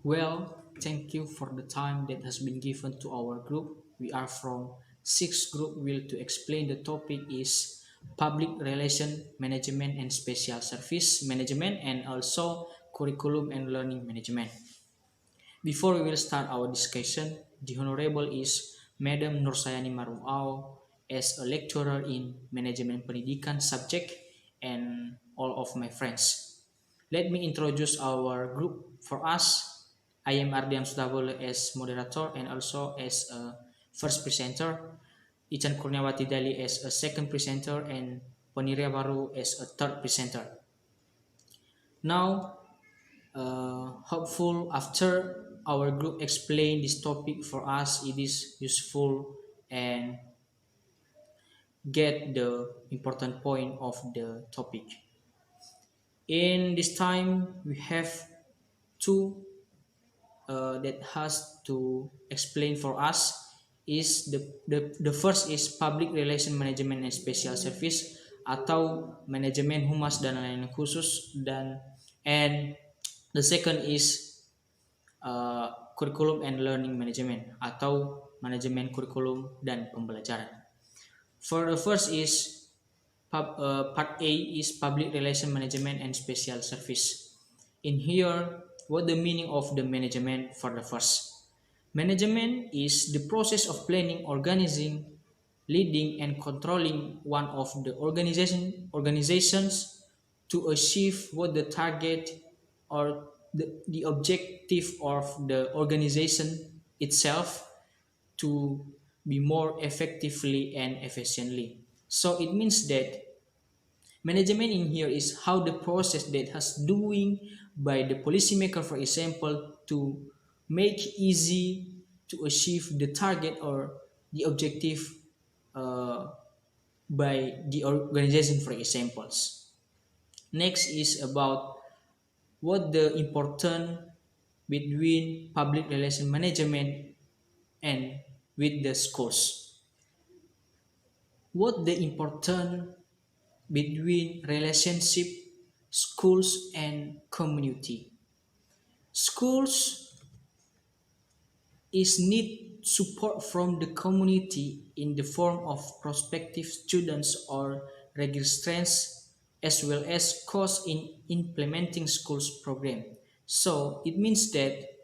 Well, thank you for the time that has been given to our group. We are from sixth group will to explain the topic is public relation management and special service management and also curriculum and learning management. Before we will start our discussion, the Honorable is Madam Nursayani Marufau as a lecturer in Management Pendidikan subject and all of my friends. Let me introduce our group. For us, I am Ardian Sudabole as moderator and also as a first presenter, Ican Kurniawati Dali as a second presenter, and Poniria Baru as a third presenter. Now, hopeful after our group explain this topic for us, it is useful and get the important point of the topic. In this time, we have two that has to explain for us is the first is public relation management and special service atau manajemen humas dan layanan khusus and the second is curriculum and learning management atau manajemen kurikulum dan pembelajaran. For the first is part A is public relation management and special service. In here, what the meaning of the management for the first? Management is the process of planning, organizing, leading, and controlling one of the organizations to achieve what the target or the objective of the organization itself to be more effectively and efficiently. So it means that management in here is how the process that has doing by the policymaker, for example, to make easy to achieve the target or the objective uh, by the organization, for examples. Next is about what the important between public relation management and with the schools. What the important between relationship schools and community. Schools is need support from the community in the form of prospective students or registrants as well as costs in implementing schools program. So it means that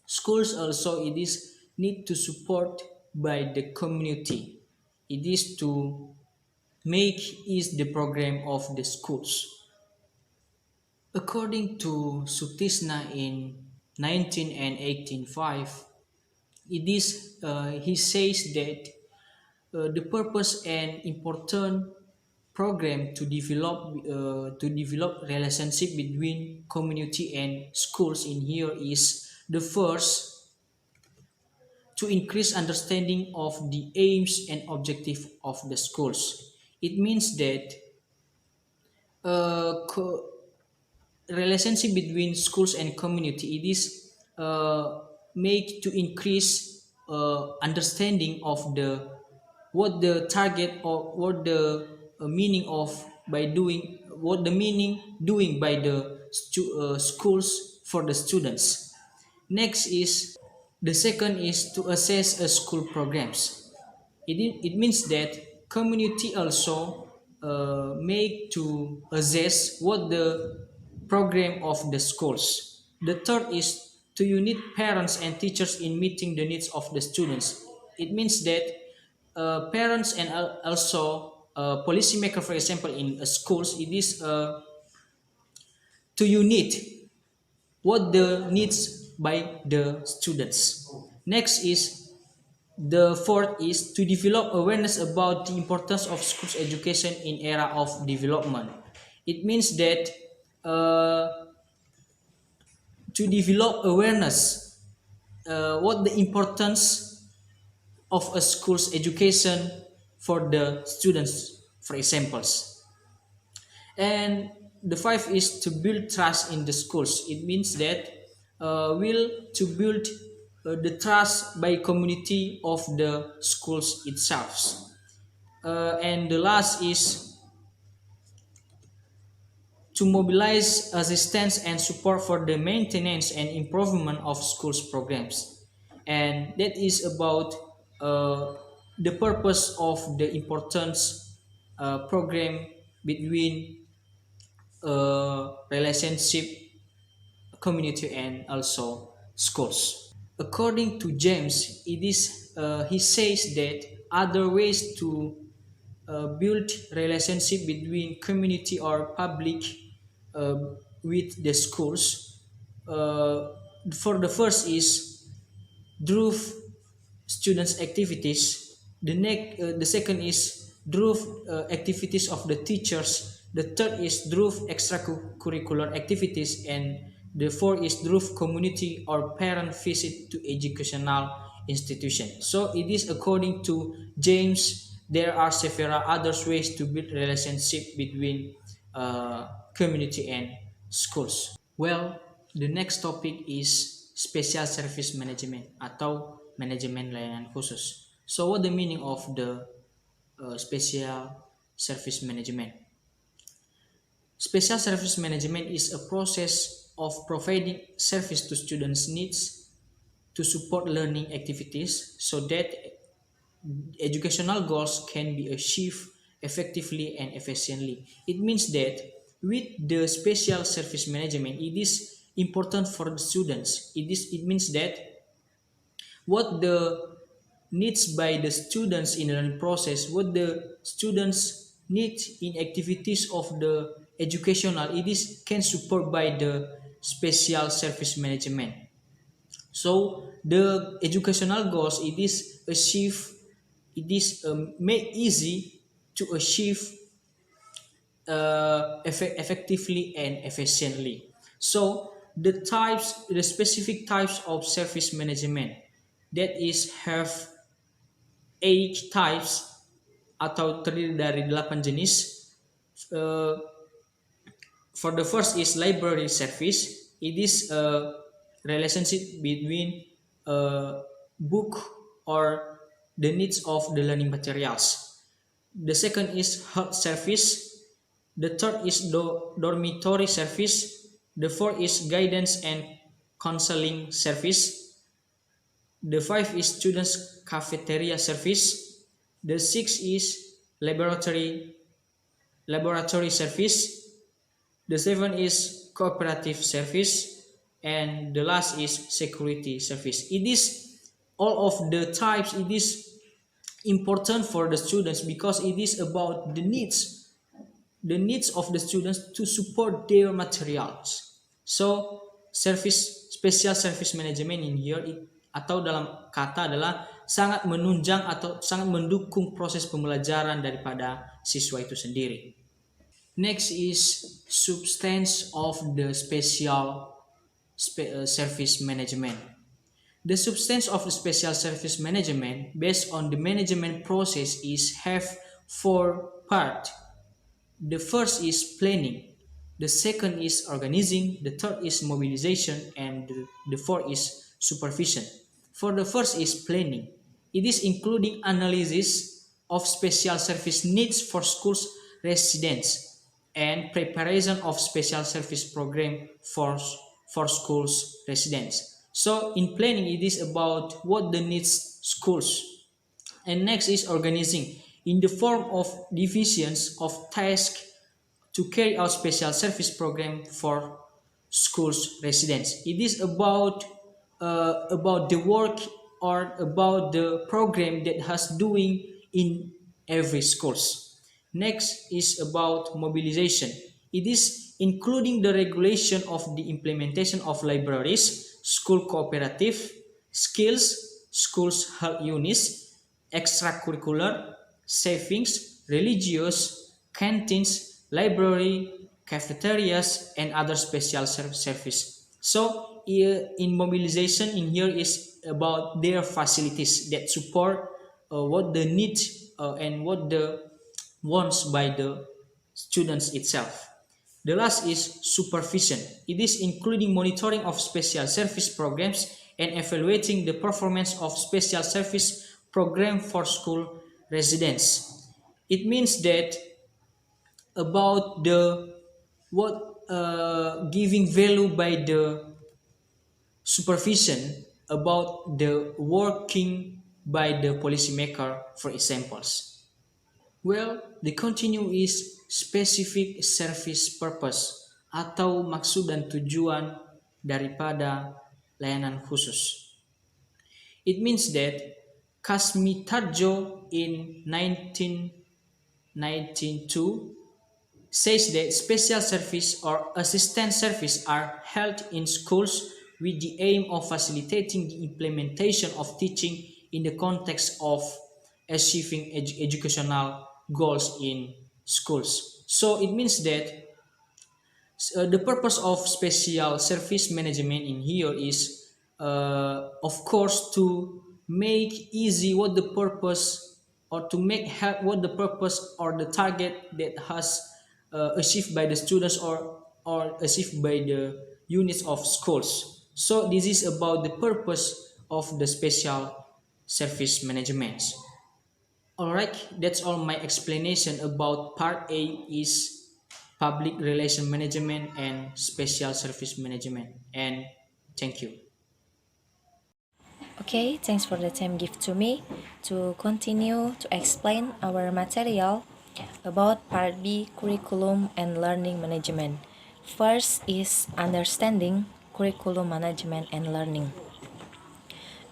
schools also it is need to support by the community. It is to make is the program of the schools. According to Sutisna in 19 and 18:5, it is he says that the purpose and important program to develop relationship between community and schools in here is the first to increase understanding of the aims and objective of the schools. It means that relationship between schools and community it is made to increase understanding of the what the target or what the meaning of by doing what the meaning doing by the schools for the students. Next is the second is to assess a school programs. It means that community also make to assess what the program of the schools. The third is to unite parents and teachers in meeting the needs of the students. It means that parents and also policymaker, for example, in schools, it is to unite what the needs by the students. Next is the fourth is to develop awareness about the importance of schools education in era of development. It means that to develop awareness what the importance of a school's education for the students, for examples. And the five is to build trust in the schools. It means that will to build the trust by community of the schools itself. And the last is to mobilize assistance and support for the maintenance and improvement of schools programs. And that is about uh, the purpose of the importance program between relationship, community, and also schools. According to James, he says that other ways to build relationship between community or public uh, with the schools. Uh, for the first is through students' activities. The second is through activities of the teachers. The third is through extracurricular activities, and the fourth is through community or parent visit to educational institution. So it is according to James. There are several other ways to build relationship between community and schools. Well, the next topic is special service management atau manajemen layanan khusus. So what the meaning of the special service management? Special service management is a process of providing service to students' needs to support learning activities so that educational goals can be achieved effectively and efficiently. It means that with the special service management, it is important for the students. It means that what the needs by the students in the learning process, what the students need in activities of the educational, it is can support by the special service management. So the educational goals it is achieve, it is made easy to achieve effectively and efficiently. So the specific types of service management that is have 8 types atau terdiri dari 8 jenis. Uh, for the first is library service. It is a relationship between a book or the needs of the learning materials. The second is health service. The third is dormitory service. The fourth is guidance and counseling service. The fifth is students cafeteria service. The sixth is laboratory service. The seventh is cooperative service, and the last is security service. It is all of the types. It is important for the students because it is about the needs of the students to support their materials. So special service management in here atau dalam kata adalah sangat menunjang atau sangat mendukung proses pembelajaran daripada siswa itu sendiri. Next is substance of the special service management. The substance of the special service management based on the management process is have 4 parts. The first is planning, the second is organizing, the third is mobilization, and the fourth is supervision. For the first is planning. It is including analysis of special service needs for schools residents and preparation of special service program for schools residents. So in planning, it is about what the needs schools. And next is organizing in the form of divisions of tasks to carry out special service program for schools residents. It is about the work or about the program that has doing in every schools. Next is about mobilization. It is including the regulation of the implementation of libraries, school cooperative, skills, schools health units, extracurricular, savings, religious, canteens, library, cafeterias, and other special service. So in mobilization in here is about their facilities that support what the need and what the wants by the students itself. The last is supervision. It is including monitoring of special service programs and evaluating the performance of special service program for school residents. It means that about the what giving value by the supervision about the working by the policymaker, for examples. Well, the continue is specific service purpose atau maksud dan tujuan daripada layanan khusus. It means that Kasmi Tarjo in 1992 says that special service or assistance service are held in schools with the aim of facilitating the implementation of teaching in the context of achieving educational goals in schools. So it means that the purpose of special service management in here is, of course, to make easy what the purpose, or to make help what the purpose or the target that has achieved by the students, or achieved by the units of schools. So this is about the purpose of the special service management. Alright, that's all my explanation about part A is public relation management and special service management. And thank you. Okay, thanks for the time given to me to continue to explain our material about Part B, Curriculum and Learning Management. First is understanding curriculum management and learning.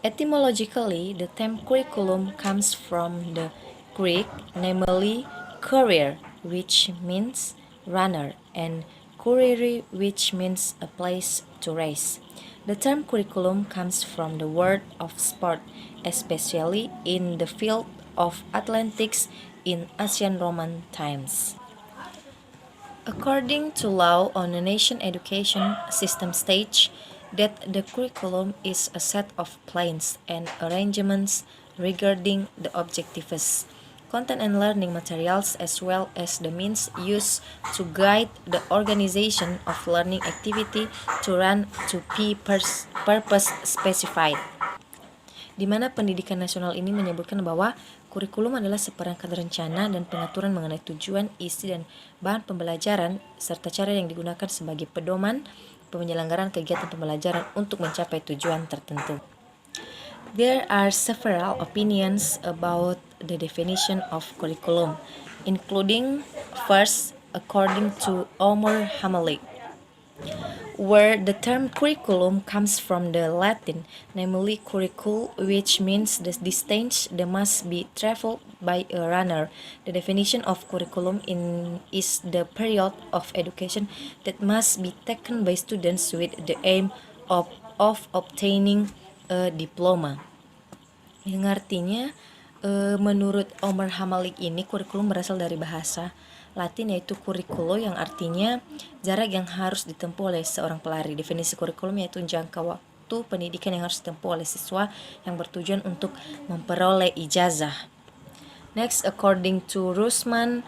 Etymologically, the term curriculum comes from the Greek, namely career, which means runner, and curere, which means a place to race. The term curriculum comes from the word of sport, especially in the field of athletics in ancient Roman times. According to law on the nation education system stage, that the curriculum is a set of plans and arrangements regarding the objectives, content and learning materials, as well as the means used to guide the organization of learning activity to run to be purpose specified. Di mana pendidikan nasional ini menyebutkan bahwa kurikulum adalah seperangkat rencana dan pengaturan mengenai tujuan, isi, dan bahan pembelajaran, serta cara yang digunakan sebagai pedoman penyelenggaraan kegiatan pembelajaran untuk mencapai tujuan tertentu. There are several opinions about the definition of curriculum, including first, according to Omar Hamalik, where the term curriculum comes from the Latin, namely curricul, which means the distance that must be traveled by a runner. The definition of curriculum is the period of education that must be taken by students with the aim of obtaining a diploma. Yang artinya, menurut Omar Hamalik ini, kurikulum berasal dari bahasa Latin yaitu curriculo, yang artinya jarak yang harus ditempuh oleh seorang pelari. Definisi kurikulum yaitu jangka waktu pendidikan yang harus ditempuh oleh siswa yang bertujuan untuk memperoleh ijazah. Next, according to Rusman,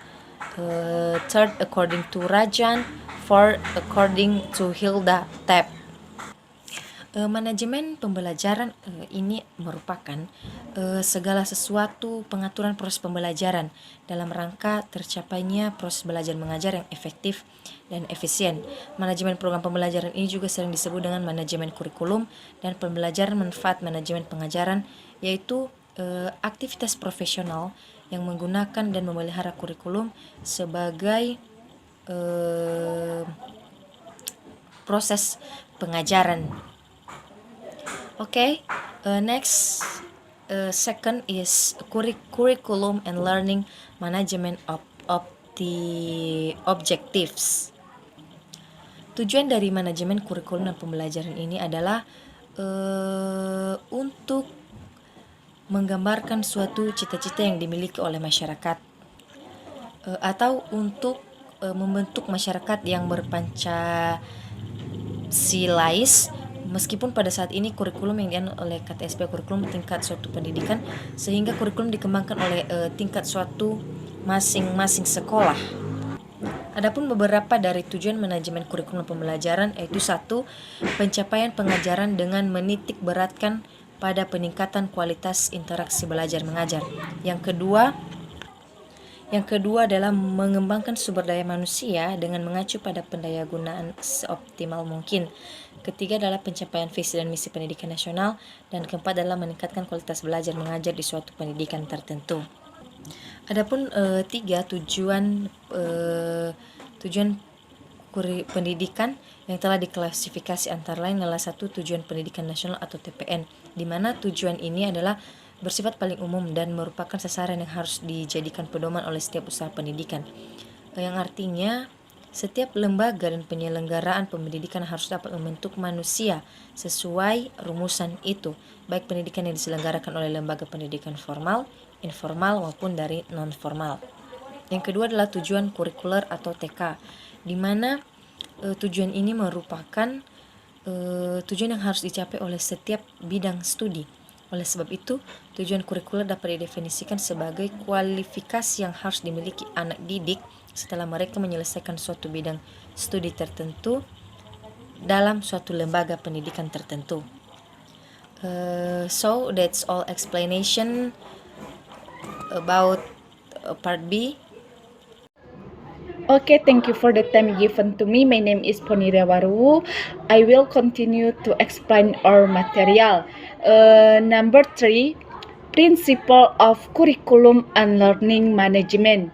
third according to Rajan, fourth according to Hilda Tapp. Manajemen pembelajaran ini merupakan segala sesuatu pengaturan proses pembelajaran dalam rangka tercapainya proses belajar mengajar yang efektif dan efisien. Manajemen program pembelajaran ini juga sering disebut dengan manajemen kurikulum dan pembelajaran manfaat manajemen pengajaran, yaitu aktivitas profesional yang menggunakan dan memelihara kurikulum sebagai proses pengajaran. Okay, next, second is curriculum and learning management of the objectives. Tujuan dari manajemen kurikulum dan pembelajaran ini adalah untuk menggambarkan suatu cita-cita yang dimiliki oleh masyarakat, atau untuk membentuk masyarakat yang berpancasilais. Meskipun pada saat ini kurikulum yang dianut oleh KTSP kurikulum tingkat suatu pendidikan, sehingga kurikulum dikembangkan oleh tingkat suatu masing-masing sekolah. Adapun beberapa dari tujuan manajemen kurikulum pembelajaran yaitu satu, pencapaian pengajaran dengan menitik beratkan pada peningkatan kualitas interaksi belajar mengajar. Yang kedua, Yang kedua adalah mengembangkan sumber daya manusia dengan mengacu pada pendayagunaan seoptimal mungkin. Ketiga adalah pencapaian visi dan misi pendidikan nasional, dan keempat adalah meningkatkan kualitas belajar mengajar di suatu pendidikan tertentu. Adapun tiga tujuan pendidikan yang telah diklasifikasi antara lain adalah satu, tujuan pendidikan nasional atau TPN, di mana tujuan ini adalah bersifat paling umum dan merupakan sasaran yang harus dijadikan pedoman oleh setiap usaha pendidikan, yang artinya setiap lembaga dan penyelenggaraan pendidikan harus dapat membentuk manusia sesuai rumusan itu, baik pendidikan yang diselenggarakan oleh lembaga pendidikan formal, informal, maupun dari non-formal. Yang kedua adalah tujuan kurikuler atau TK, di mana tujuan ini merupakan tujuan yang harus dicapai oleh setiap bidang studi. Oleh sebab itu, tujuan kurikuler dapat didefinisikan sebagai kualifikasi yang harus dimiliki anak didik setelah mereka menyelesaikan suatu bidang studi tertentu dalam suatu lembaga pendidikan tertentu. So that's all explanation about part B. Okay, thank you for the time given to me. My name is Ponira Waru. I will continue to explain our material. Number 3, principle of curriculum and learning management.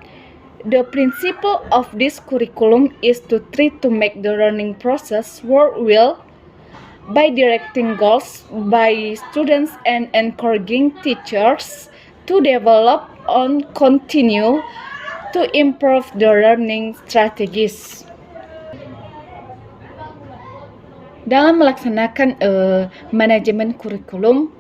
The principle of this curriculum is to try to make the learning process work well by directing goals by students and encouraging teachers to develop and continue to improve the learning strategies. Dalam melaksanakan manajemen kurikulum,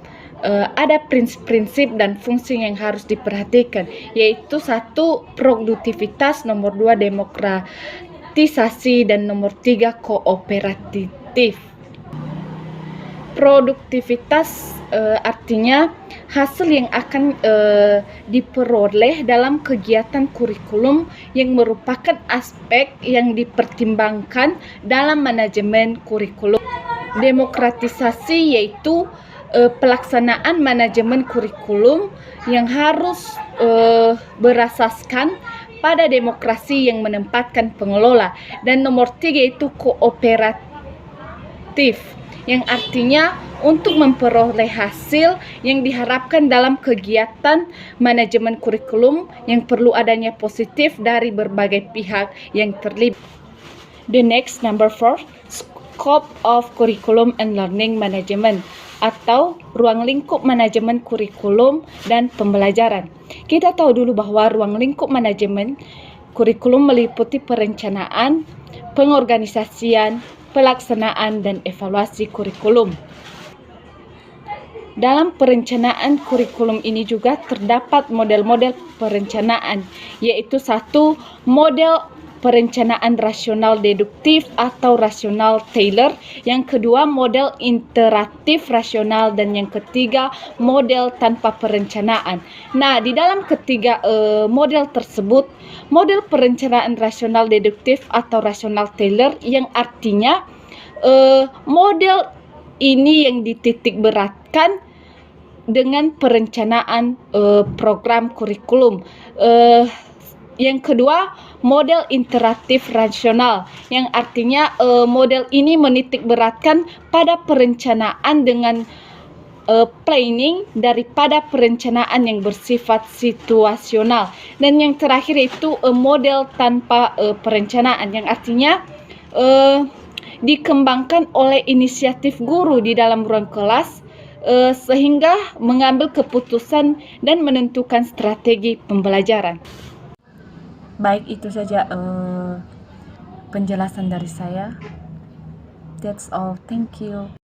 ada prinsip-prinsip dan fungsi yang harus diperhatikan, yaitu 1, produktivitas, nomor 2, demokratisasi, dan nomor 3, kooperatif. Produktivitas artinya hasil yang akan diperoleh dalam kegiatan kurikulum yang merupakan aspek yang dipertimbangkan dalam manajemen kurikulum. Demokratisasi yaitu pelaksanaan manajemen kurikulum yang harus berasaskan pada demokrasi yang menempatkan pengelola. Dan nomor 3 yaitu kooperatif, yang artinya untuk memperoleh hasil yang diharapkan dalam kegiatan manajemen kurikulum yang perlu adanya positif dari berbagai pihak yang terlibat. The next, number 4, scope of curriculum and learning management, atau ruang lingkup manajemen kurikulum dan pembelajaran. Kita tahu dulu bahwa ruang lingkup manajemen kurikulum meliputi perencanaan, pengorganisasian, pelaksanaan, dan evaluasi kurikulum. Dalam perencanaan kurikulum ini juga terdapat model-model perencanaan, yaitu 1, model perencanaan rasional deduktif atau rasional Taylor, yang kedua model iteratif rasional, dan yang ketiga model tanpa perencanaan. Nah, di dalam ketiga model tersebut, model perencanaan rasional deduktif atau rasional Taylor, yang artinya model ini yang dititik beratkan dengan perencanaan program kurikulum. Yang kedua, model iteratif rasional, yang artinya model ini menitik beratkan pada perencanaan dengan planning daripada perencanaan yang bersifat situasional. Dan yang terakhir itu model tanpa perencanaan, yang artinya dikembangkan oleh inisiatif guru di dalam ruang kelas sehingga mengambil keputusan dan menentukan strategi pembelajaran. Baik, itu saja penjelasan dari saya. That's all. Thank you.